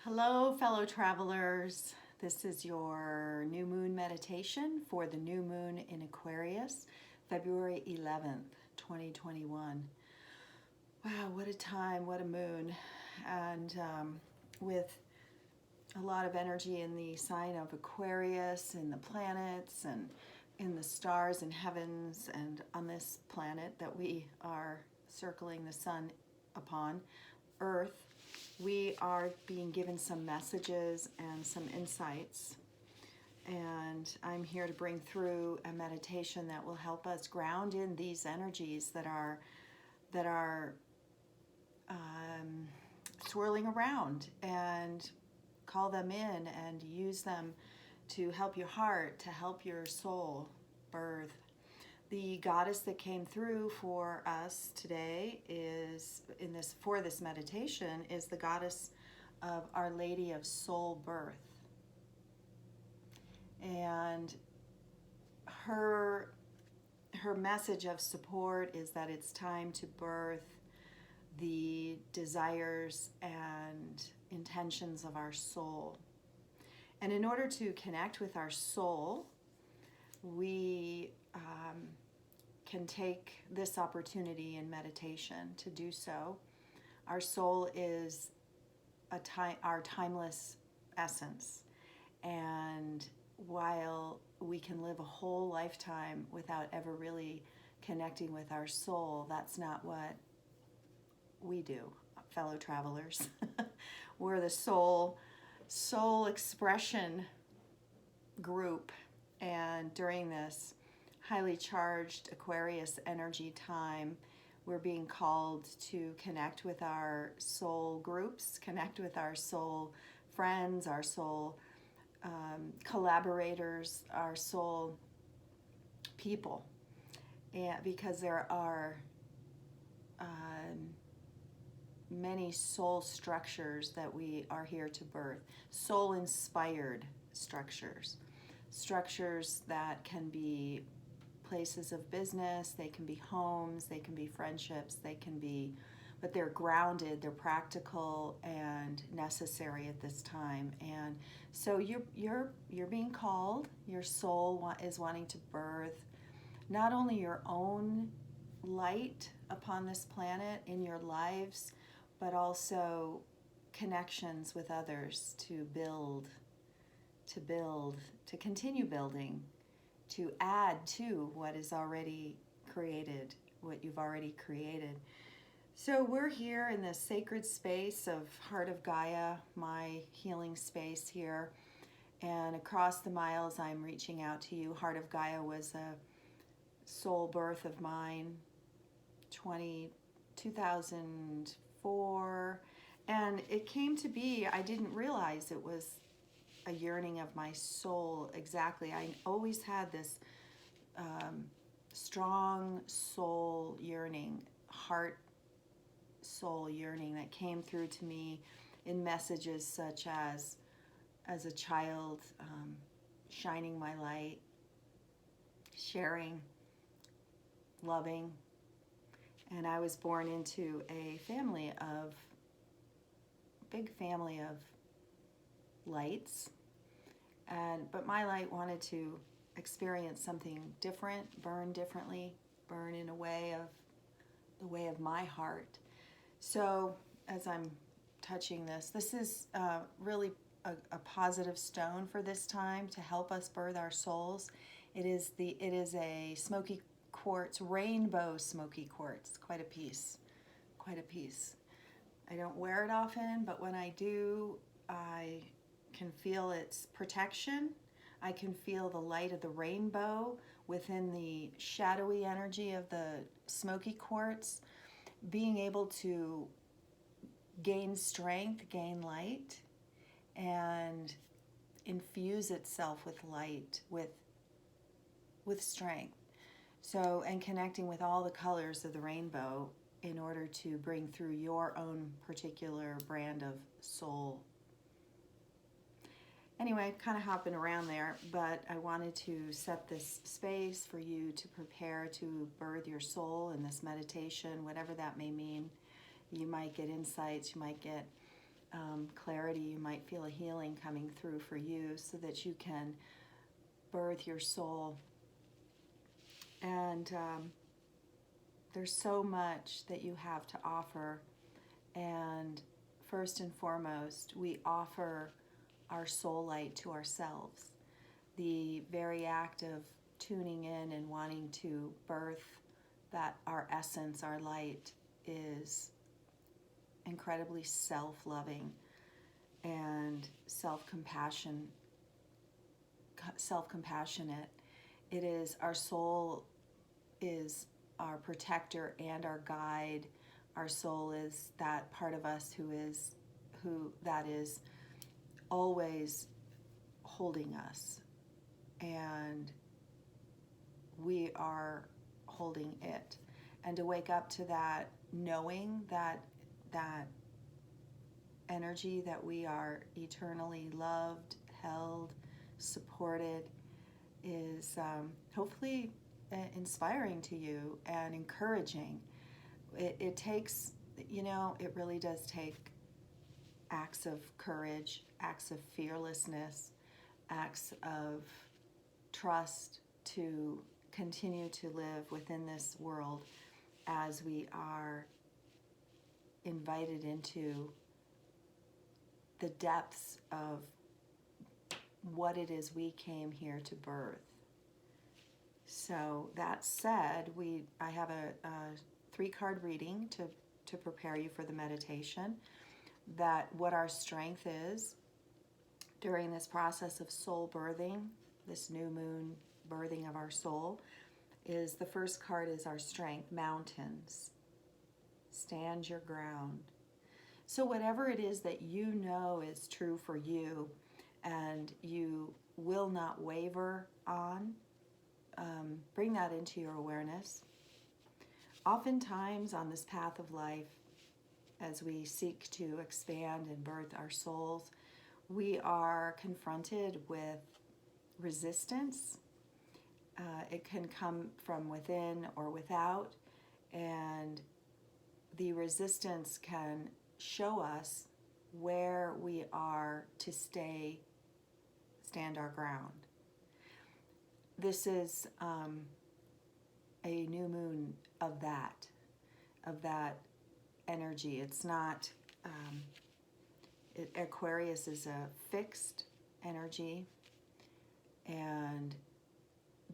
Hello, fellow travelers. This is your new moon meditation for the new moon in Aquarius, February 11th, 2021. Wow, what a time, what a moon. And with a lot of energy in the sign of Aquarius, in the planets, and in the stars and heavens, and on this planet that we are circling the sun upon, Earth. We are being given some messages and some insights, and I'm here to bring through a meditation that will help us ground in these energies that are swirling around, and call them in and use them to help your heart, to help your soul birth. The goddess that came through for us today is for this meditation is the goddess of Our Lady of Soul Birth. And her message of support is that it's time to birth the desires and intentions of our soul. And in order to connect with our soul, we can take this opportunity in meditation to do so. Our soul is our timeless essence, and while we can live a whole lifetime without ever really connecting with our soul, that's not what we do, fellow travelers. We're the soul expression group, and during this highly charged Aquarius energy time, we're being called to connect with our soul groups, connect with our soul friends, our soul collaborators, our soul people, and because there are many soul structures that we are here to birth, soul-inspired structures that can be places of business, they can be homes, they can be friendships, but they're grounded, they're practical and necessary at this time. And so you're being called, your soul is wanting to birth not only your own light upon this planet in your lives, but also connections with others to continue building, to add to what is already created, what you've already created. So we're here in the sacred space of Heart of Gaia, my healing space here, and across the miles I'm reaching out to you. Heart of Gaia was a soul birth of mine, 2004, and it came to be, I didn't realize it was a yearning of my soul exactly. I always had this strong soul yearning, heart soul yearning that came through to me in messages such as a child, shining my light, sharing, loving. And I was born into a big family of lights, but my light wanted to experience something different, burn differently, burn in the way of my heart. So as I'm touching this is really a positive stone for this time to help us birth our souls. It is a smoky quartz, rainbow smoky quartz, quite a piece. I don't wear it often, but when I do, I can feel its protection. I can feel the light of the rainbow within the shadowy energy of the smoky quartz, being able to gain strength, gain light, and infuse itself with light, with strength. So, and connecting with all the colors of the rainbow in order to bring through your own particular brand of soul. Anyway, kind of hopping around there, but I wanted to set this space for you to prepare to birth your soul in this meditation, whatever that may mean. You might get insights, you might get clarity. You might feel a healing coming through for you so that you can birth your soul. And there's so much that you have to offer. And first and foremost, we offer our soul light to ourselves. The very act of tuning in and wanting to birth that our essence, our light, is incredibly self-loving and self-compassionate. It is, our soul is our protector and our guide. Our soul is that part of us who is always holding us, and we are holding it. And to wake up to that, knowing that energy, that we are eternally loved, held, supported, is hopefully inspiring to you and encouraging. It takes, it really does take acts of courage, acts of fearlessness, acts of trust to continue to live within this world as we are invited into the depths of what it is we came here to birth. So that said, I have a 3-card reading to prepare you for the meditation. That what our strength is during this process of soul birthing, this new moon birthing of our soul, is the first card is our strength, mountains. Stand your ground. So whatever it is that you know is true for you and you will not waver on, bring that into your awareness. Oftentimes on this path of life, as we seek to expand and birth our souls, we are confronted with resistance. It can come from within or without, and the resistance can show us where we are to stand our ground. This is a new moon of that energy. It's not, Aquarius is a fixed energy, and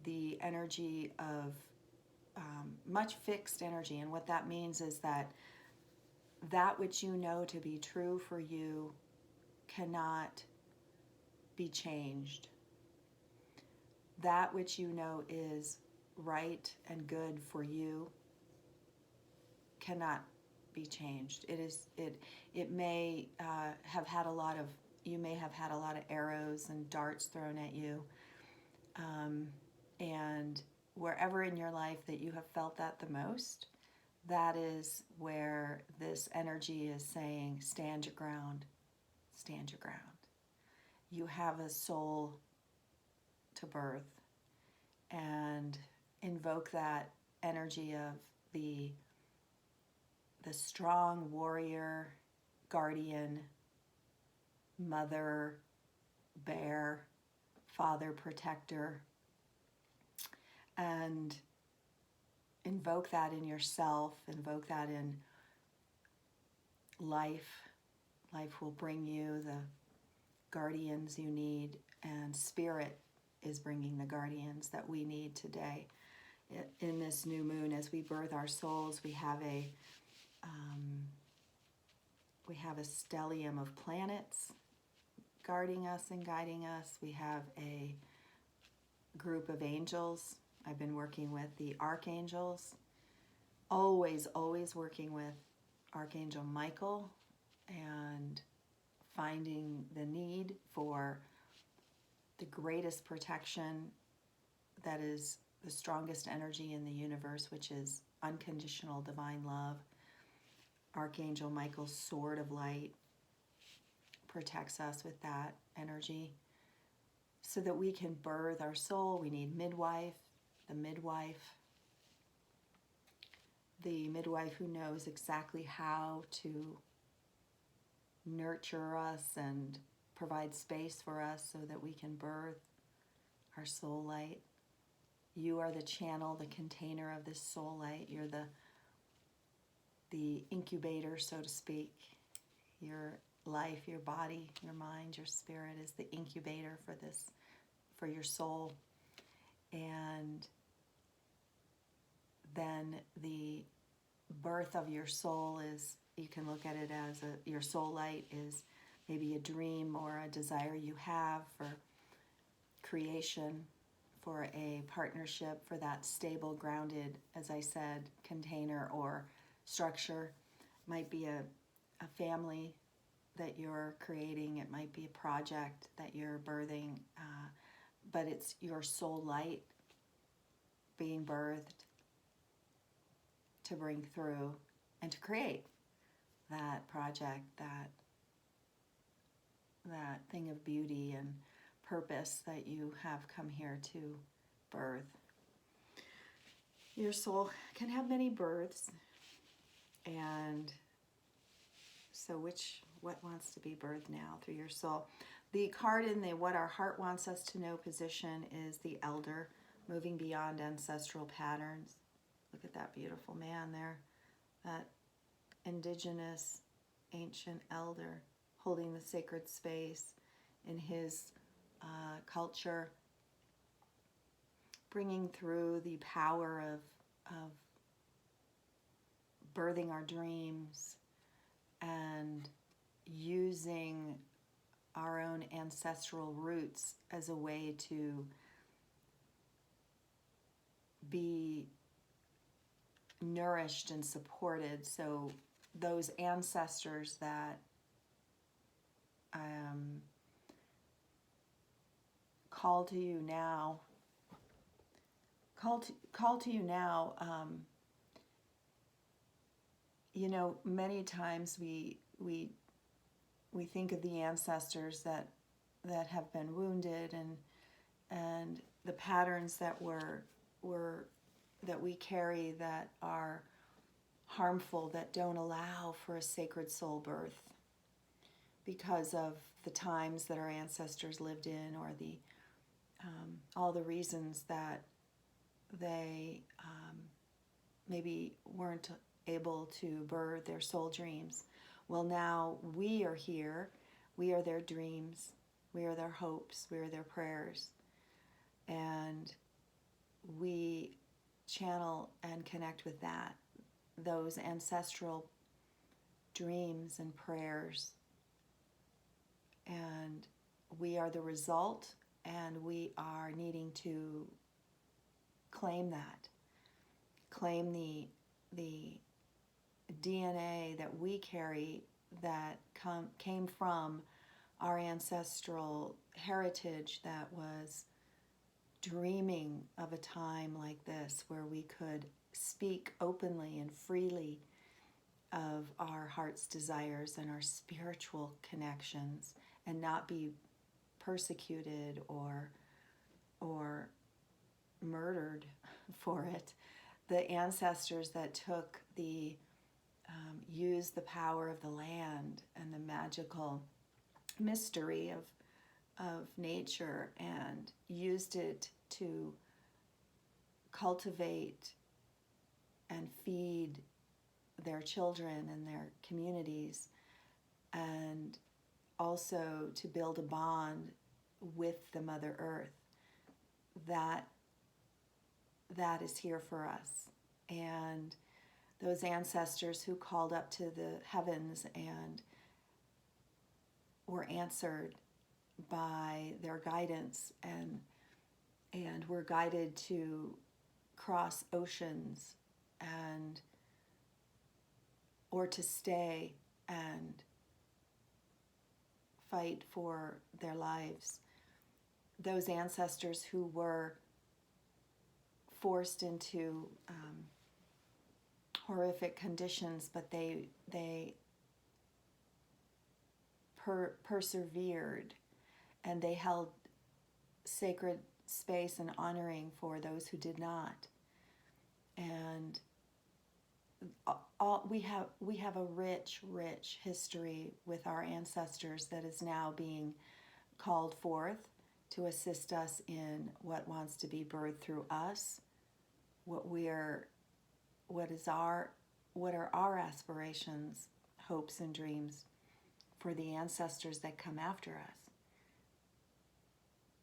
the energy of much fixed energy. And what that means is that which you know to be true for you cannot be changed. That which you know is right and good for you cannot be changed. It may have had a lot of, you may have had a lot of arrows and darts thrown at you, and wherever in your life that you have felt that the most, that is where this energy is saying, stand your ground, stand your ground. You have a soul to birth, and invoke that energy of the strong warrior, guardian, mother, bear, father, protector, and invoke that in yourself, invoke that in life. Life will bring you the guardians you need, and spirit is bringing the guardians that we need today. In this new moon, as we birth our souls, we have a stellium of planets guarding us and guiding us. We have a group of angels. I've been working with the archangels, always working with Archangel Michael, and finding the need for the greatest protection that is the strongest energy in the universe, which is unconditional divine love. Archangel Michael's sword of light protects us with that energy so that we can birth our soul. We need midwife, the midwife who knows exactly how to nurture us and provide space for us so that we can birth our soul light. You are the channel, the container of this soul light. You're the incubator, so to speak. Your life, your body, your mind, your spirit is the incubator for this, for your soul. And then the birth of your soul is, you can look at it as your soul light is maybe a dream or a desire you have for creation, for a partnership, for that stable, grounded, as I said, container or structure. Might be a family that you're creating. It might be a project that you're birthing, but it's your soul light being birthed to bring through and to create that project, that thing of beauty and purpose that you have come here to birth. Your soul can have many births, and so what wants to be birthed now through your soul? The card in the what our heart wants us to know position is the elder, moving beyond ancestral patterns. Look at that beautiful man there, that indigenous ancient elder holding the sacred space in his culture, bringing through the power of birthing our dreams and using our own ancestral roots as a way to be nourished and supported. So those ancestors that call to you now, many times we think of the ancestors that have been wounded and the patterns that that we carry that are harmful, that don't allow for a sacred soul birth because of the times that our ancestors lived in, or all the reasons that they maybe weren't able to birth their soul dreams. Well, now we are here. We are their dreams. We are their hopes. We are their prayers. And we channel and connect with those ancestral dreams and prayers. And we are the result, and we are needing to claim that. Claim the DNA that we carry that came from our ancestral heritage that was dreaming of a time like this where we could speak openly and freely of our heart's desires and our spiritual connections and not be persecuted or murdered for it. The ancestors that took used the power of the land and the magical mystery of nature and used it to cultivate and feed their children and their communities, and also to build a bond with the Mother Earth. That is here for us. And those ancestors who called up to the heavens and were answered by their guidance and were guided to cross oceans or to stay and fight for their lives. Those ancestors who were forced into horrific conditions, but they persevered, and they held sacred space and honoring for those who did not. And we have a rich history with our ancestors that is now being called forth to assist us in what wants to be birthed through us, what are our aspirations, hopes and dreams for the ancestors that come after us.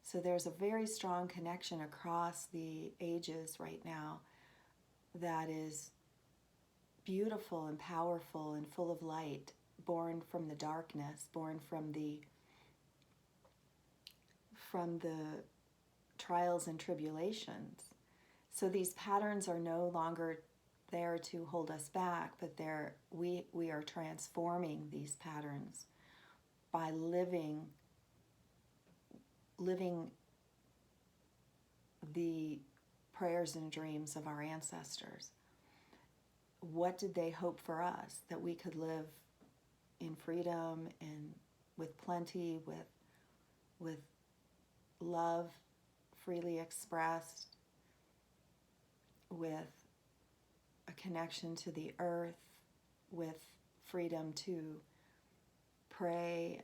So there's a very strong connection across the ages right now that is beautiful and powerful and full of light, born from the darkness, born from the trials and tribulations. So these patterns are no longer there to hold us back, but we are transforming these patterns by living the prayers and dreams of our ancestors. What did they hope for us? That we could live in freedom and with plenty, with love freely expressed, with a connection to the earth, with freedom to pray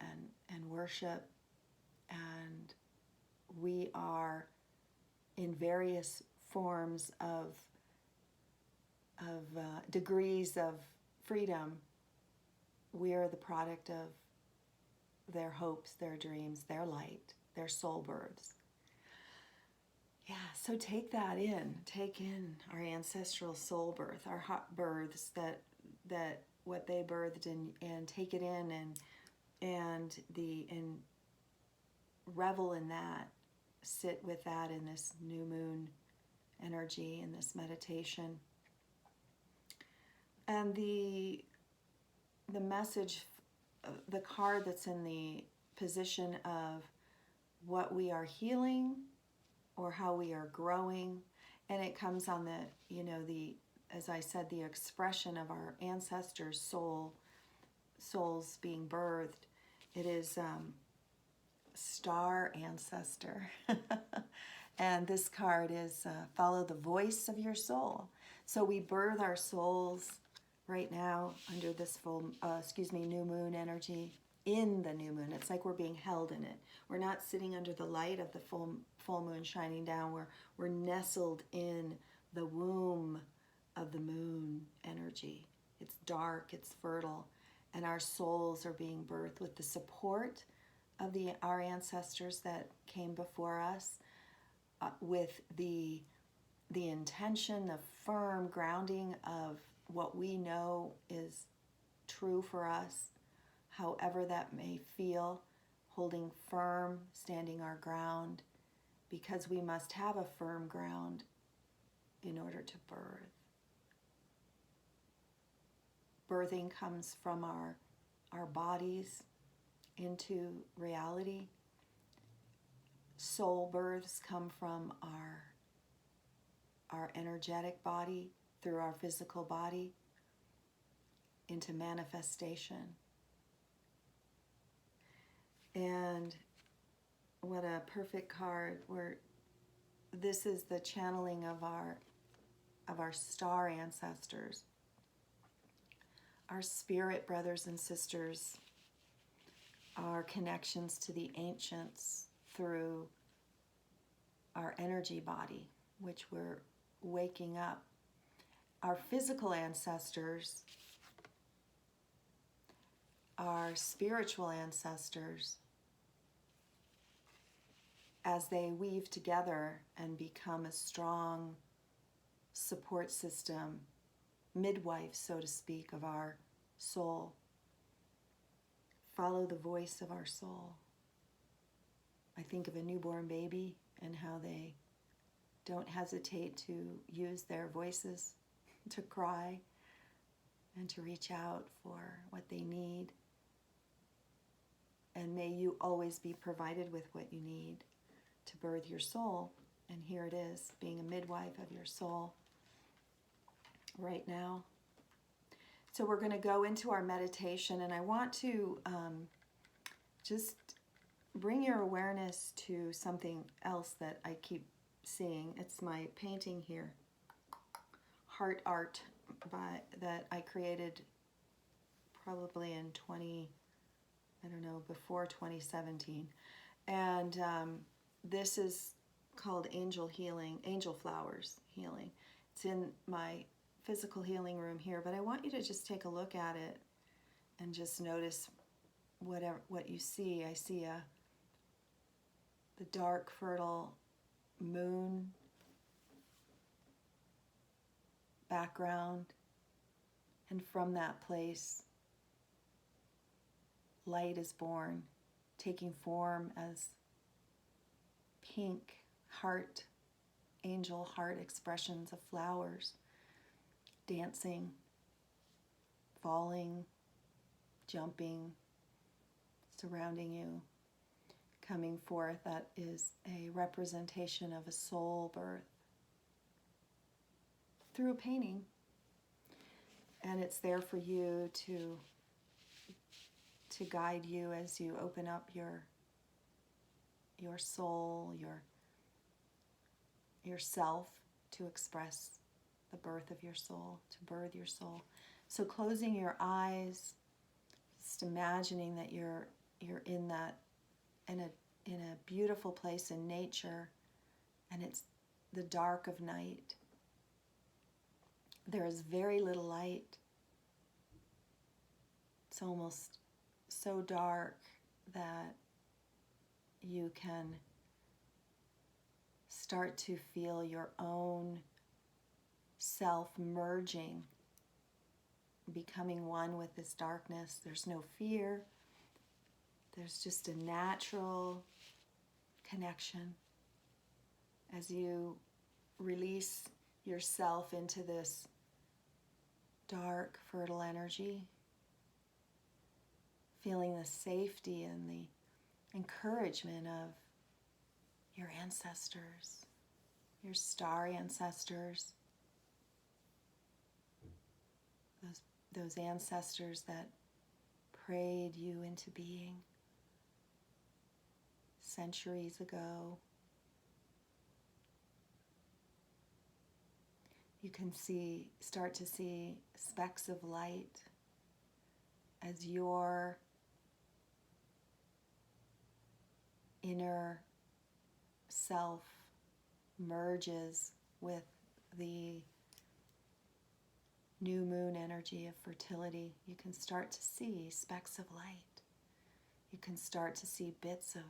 and worship. And we are in various forms of degrees of freedom. We are the product of their hopes, their dreams, their light, their soul births. Yeah, so take that in. Take in our ancestral soul birth, our hot births, that what they birthed, and take it in and revel in that. Sit with that in this new moon energy, in this meditation. And the message, the card that's in the position of what we are healing or how we are growing, and it comes on as I said, the expression of our ancestors' souls being birthed. It is Star Ancestor. And this card is follow the voice of your soul. So we birth our souls right now under this new moon energy, in the new moon. It's like we're being held in it. We're not sitting under the light of the full moon shining down. We're nestled in the womb of the moon energy. It's dark, it's fertile, and our souls are being birthed with the support of our ancestors that came before us, with the intention, the firm grounding of what we know is true for us, however that may feel, holding firm, standing our ground, because we must have a firm ground in order to birth. Birthing comes from our bodies into reality. Soul births come from our energetic body through our physical body into manifestation. And what a perfect card, where this is the channeling of our star ancestors, our spirit brothers and sisters, our connections to the ancients through our energy body, which we're waking up. Our physical ancestors, our spiritual ancestors, as they weave together and become a strong support system, midwife, so to speak, of our soul. Follow the voice of our soul. I think of a newborn baby and how they don't hesitate to use their voices to cry and to reach out for what they need. And may you always be provided with what you need to birth your soul. And here it is, being a midwife of your soul right now. So we're going to go into our meditation, and I want to just bring your awareness to something else that I keep seeing. It's my painting here, Heart Art that I created probably in before 2017. And this is called Angel Flowers Healing. It's in my physical healing room here, but I want you to just take a look at it and just notice what you see. I see the dark, fertile moon background, and from that place, light is born, taking form as pink heart, angel heart expressions of flowers, dancing, falling, jumping, surrounding you, coming forth. That is a representation of a soul birth through a painting. And it's there for you to guide you as you open up your soul, yourself, to express the birth of your soul, to birth your soul. So closing your eyes, just imagining that you're in a beautiful place in nature, and it's the dark of night. There is very little light. It's almost so dark that you can start to feel your own self merging, becoming one with this darkness. There's no fear. There's just a natural connection as you release yourself into this dark, fertile energy, feeling the safety and the encouragement of your ancestors, your star ancestors, those ancestors that prayed you into being centuries ago. You can start to see specks of light as your inner self merges with the new moon energy of fertility. You can start to see specks of light. You can start to see bits of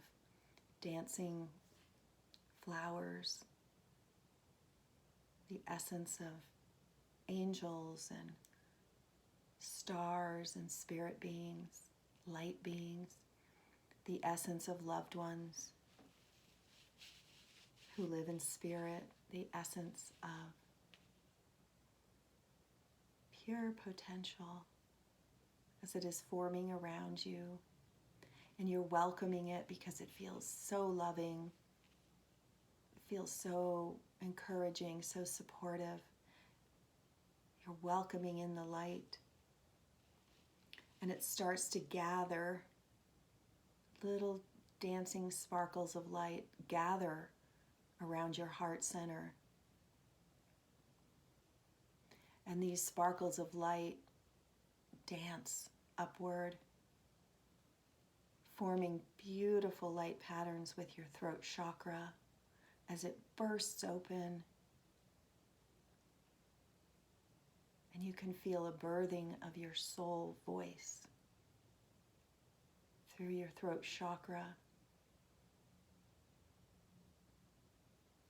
dancing flowers, the essence of angels and stars and spirit beings, light beings, the essence of loved ones who live in spirit, the essence of pure potential as it is forming around you. And you're welcoming it because it feels so loving, it feels so encouraging, so supportive. You're welcoming in the light. And it starts to gather, little dancing sparkles of light gather around your heart center. And these sparkles of light dance upward, forming beautiful light patterns with your throat chakra as it bursts open. And you can feel a birthing of your soul voice through your throat chakra.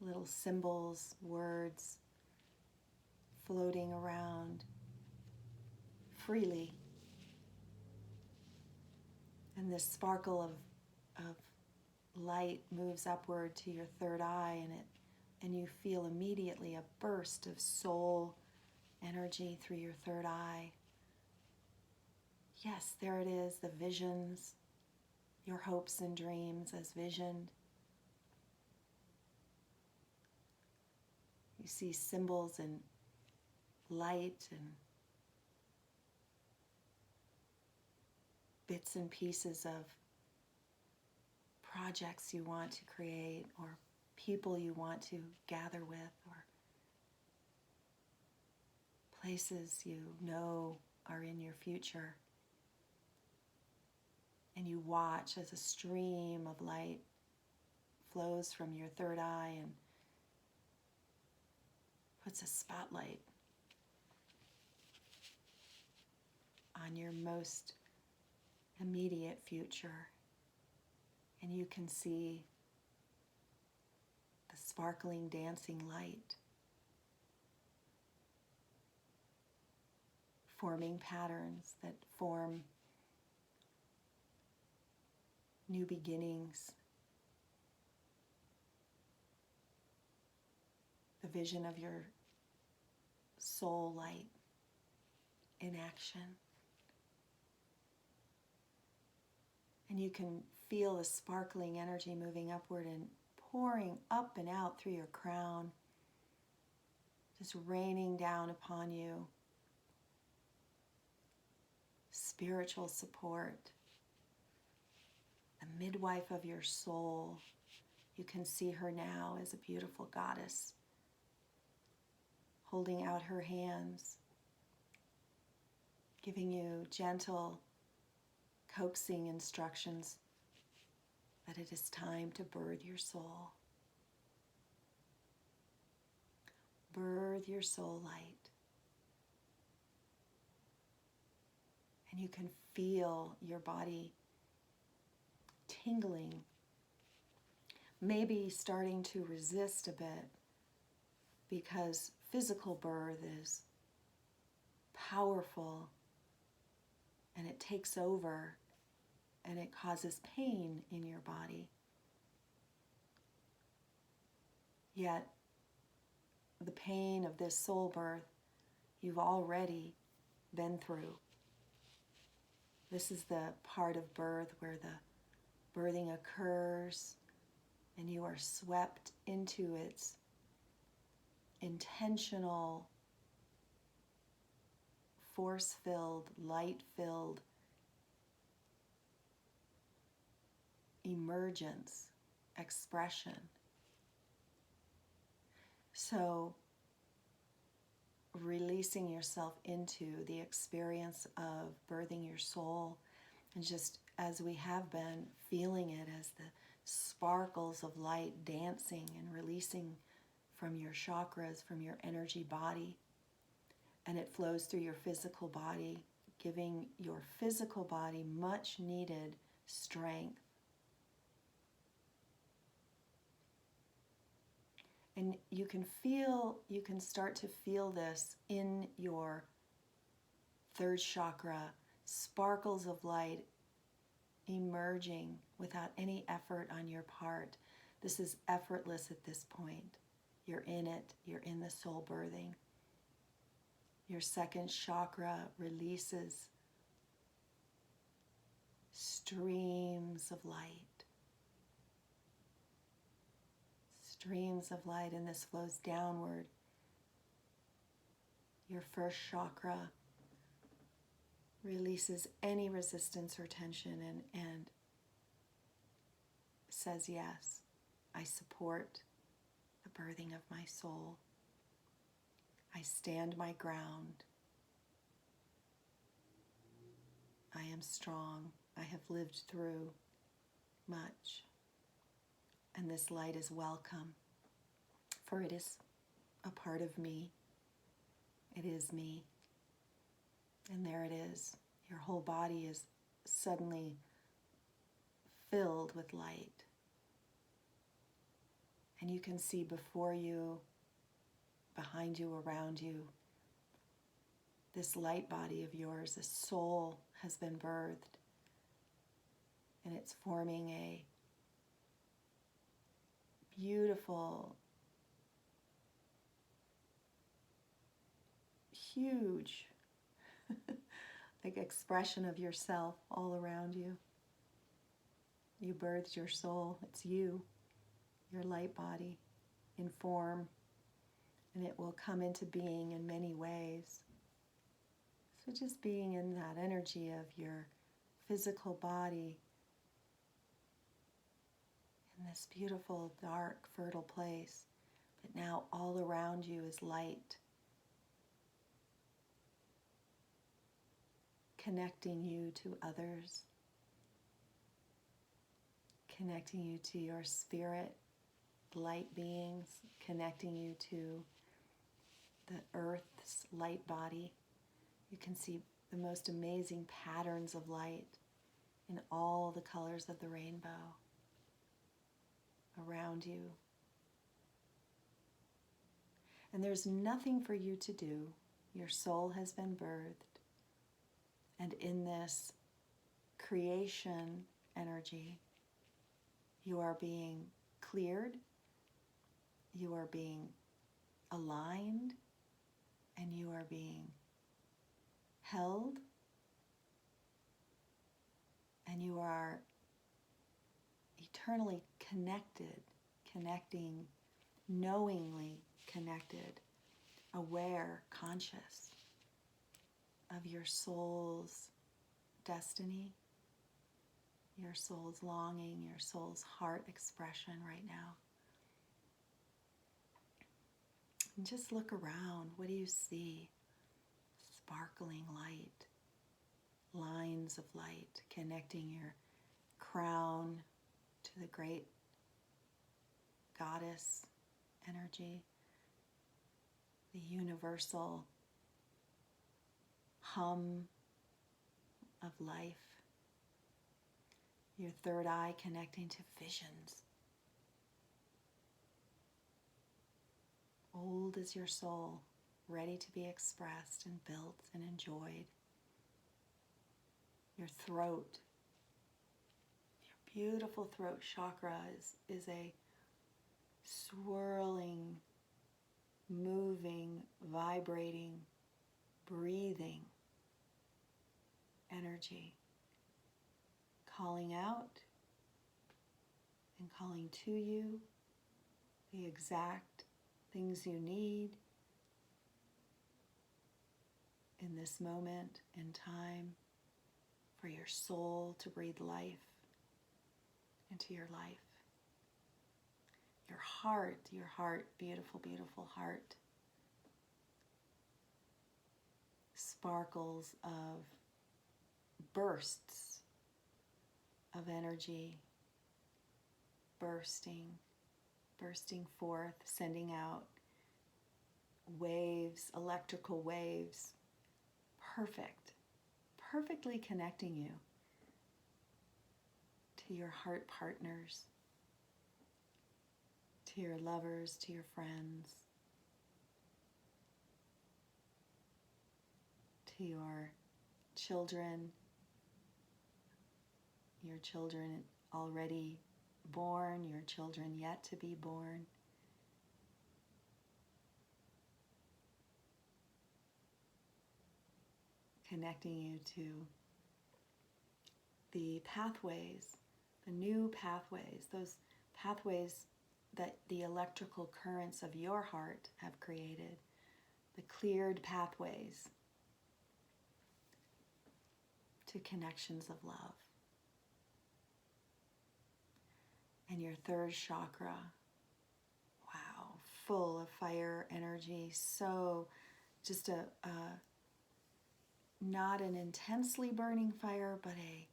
Little symbols, words floating around freely. And this sparkle of light moves upward to your third eye, and you feel immediately a burst of soul energy through your third eye. Yes, there it is, the visions, your hopes and dreams as visioned. You see symbols and light and bits and pieces of projects you want to create, or people you want to gather with, or places you know are in your future. And you watch as a stream of light flows from your third eye and puts a spotlight on your most immediate future. And you can see the sparkling, dancing light forming patterns that form new beginnings. The vision of your soul light in action. And you can feel the sparkling energy moving upward and pouring up and out through your crown, just raining down upon you. Spiritual support. The midwife of your soul. You can see her now as a beautiful goddess, holding out her hands, giving you gentle, coaxing instructions that it is time to birth your soul. Birth your soul light. And you can feel your body tingling, maybe starting to resist a bit because physical birth is powerful and it takes over and it causes pain in your body. Yet, the pain of this soul birth, you've already been through. This is the part of birth where the birthing occurs and you are swept into its intentional, force-filled, light-filled emergence, expression. So, releasing yourself into the experience of birthing your soul, and just as we have been, feeling it as the sparkles of light dancing and releasing from your chakras, from your energy body, and it flows through your physical body, giving your physical body much needed strength. And you can start to feel this in your third chakra, sparkles of light emerging without any effort on your part. This is effortless at this point. You're in it, you're in the soul birthing. Your second chakra releases streams of light. Streams of light, and this flows downward. Your first chakra releases any resistance or tension and says, yes, I support the birthing of my soul. I stand my ground. I am strong. I have lived through much. And this light is welcome, for it is a part of me. It is me. And there it is. Your whole body is suddenly filled with light. And you can see before you, behind you, around you, this light body of yours, this soul has been birthed. And it's forming a beautiful, huge like expression of yourself all around you. You birthed your soul. It's you, your light body in form, and it will come into being in many ways. So just being in that energy of your physical body in this beautiful, dark, fertile place, but now all around you is light. connecting you to others, connecting you to your spirit, light beings, connecting you to the earth's light body. You can see the most amazing patterns of light in all the colors of the rainbow around you. And there's nothing for you to do. Your soul has been birthed. And in this creation energy, you are being cleared, you are being aligned, and you are being held, and you are eternally connected, connecting, knowingly connected, aware, conscious of your soul's destiny, your soul's longing, your soul's heart expression right now. And just look around. What do you see? Sparkling light, lines of light connecting your crown to the great goddess energy, the universal hum of life. Your third eye connecting to visions. Old as your soul, ready to be expressed and built and enjoyed. Your throat, your beautiful throat chakra is a swirling, moving, vibrating, breathing energy, calling out and calling to you the exact things you need in this moment in time for your soul to breathe life into your life. Your heart, beautiful, beautiful heart, sparkles of bursts of energy, bursting forth, sending out waves, electrical waves, perfectly connecting you to your heart partners, to your lovers, to your friends, to your children already born, your children yet to be born. Connecting you to the pathways, the new pathways, those pathways that the electrical currents of your heart have created, the cleared pathways to connections of love. And your third chakra, wow, full of fire energy, so just not an intensely burning fire, but a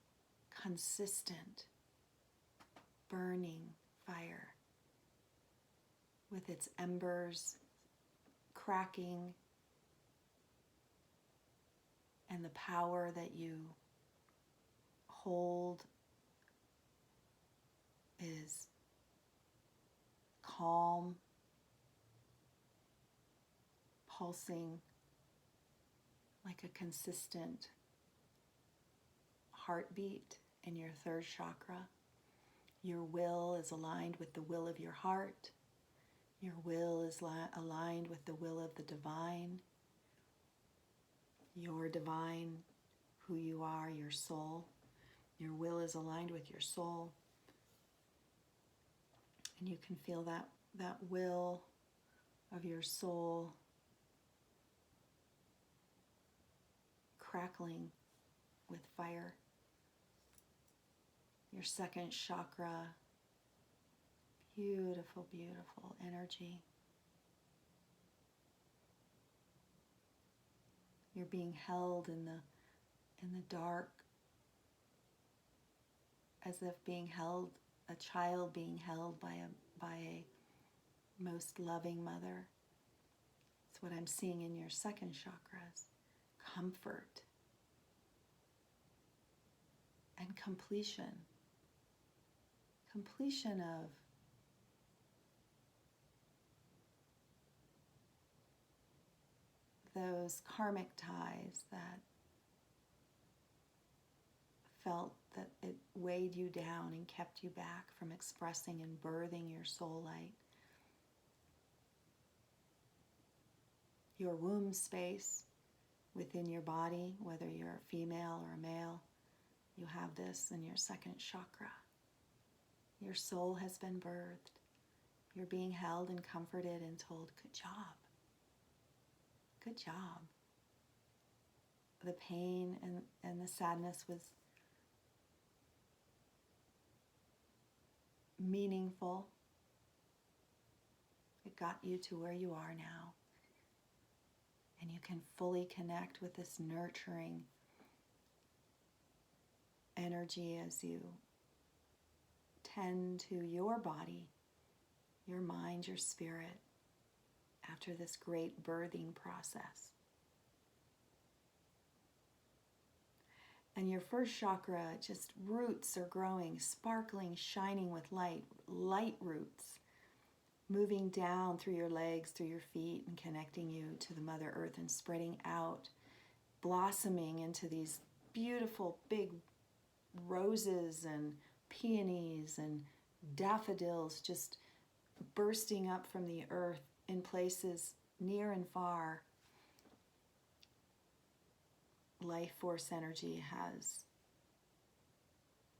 consistent burning fire with its embers cracking, and the power that you hold is calm, pulsing like a consistent heartbeat in your third chakra. Your will is aligned with the will of your heart. Your will is aligned with the will of the divine. Your divine, who you are, your soul. Your will is aligned with your soul. And you can feel that will of your soul crackling with fire. Your second chakra, beautiful, beautiful energy. You're being held in in the dark, as if being held, a child being held by a most loving mother. It's what I'm seeing in your second chakras. Comfort and completion. Completion of those karmic ties that felt that it weighed you down and kept you back from expressing and birthing your soul light. Your womb space within your body, whether you're a female or a male, you have this in your second chakra. Your soul has been birthed. You're being held and comforted and told, good job. Good job. The pain and the sadness was meaningful. It got you to where you are now. And you can fully connect with this nurturing energy as you tend to your body, your mind, your spirit, after this great birthing process. And your first chakra, just roots are growing, sparkling, shining with light, light roots, moving down through your legs, through your feet, and connecting you to the Mother Earth and spreading out, blossoming into these beautiful big roses and peonies and daffodils just bursting up from the earth in places near and far. Life force energy has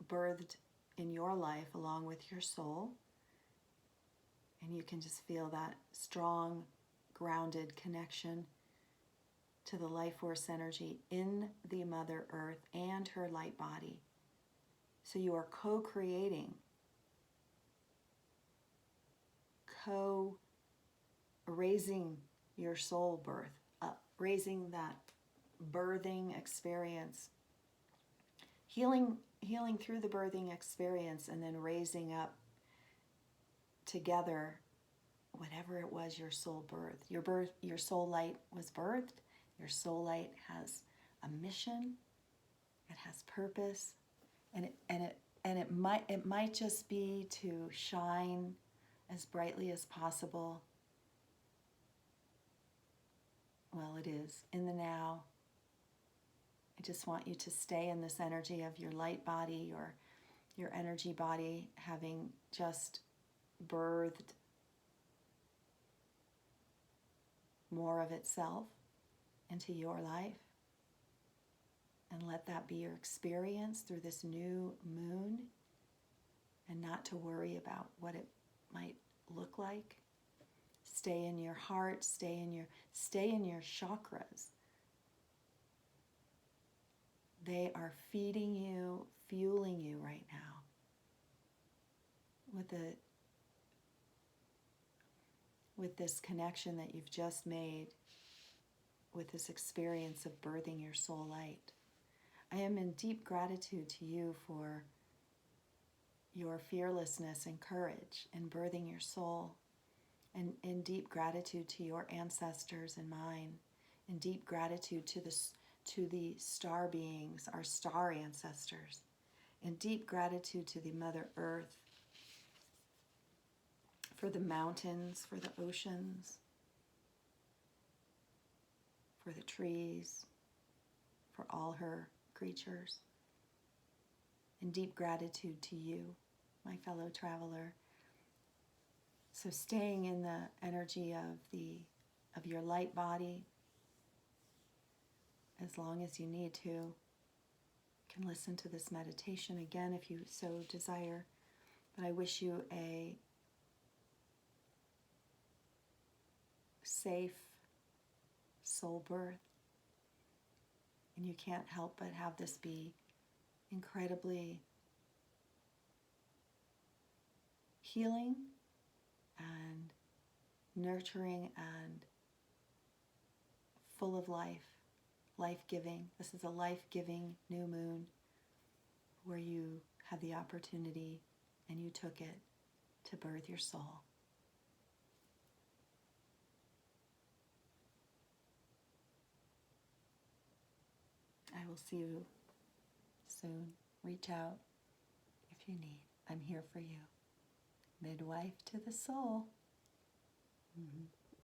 birthed in your life along with your soul. And you can just feel that strong, grounded connection to the life force energy in the Mother Earth and her light body. So you are co-creating, raising your soul birth up, raising that birthing experience, healing through the birthing experience, and then raising up together whatever it was your soul birthed. Your soul light was birthed. Your soul light has a mission. It has purpose, and it might just be to shine as brightly as possible. Well, it is in the now. I just want you to stay in this energy of your light body, your energy body having just birthed more of itself into your life. And let that be your experience through this new moon, and not to worry about what it might look like. Stay in your heart, stay in your chakras. They are feeding you, fueling you right now with this connection that you've just made with this experience of birthing your soul light. I am in deep gratitude to you for your fearlessness and courage in birthing your soul, and in deep gratitude to your ancestors and mine, in deep gratitude to the star beings, our star ancestors, in deep gratitude to the Mother Earth, for the mountains, for the oceans, for the trees, for all her creatures. In deep gratitude to you, my fellow traveler. So staying in the energy of your light body as long as you need to. You can listen to this meditation again if you so desire. But I wish you a safe soul birth. And you can't help but have this be incredibly healing and nurturing and full of life, life-giving. This is a life-giving new moon where you had the opportunity and you took it to birth your soul. I will see you soon. Reach out if you need. I'm here for you. Midwife to the soul. Mm-hmm.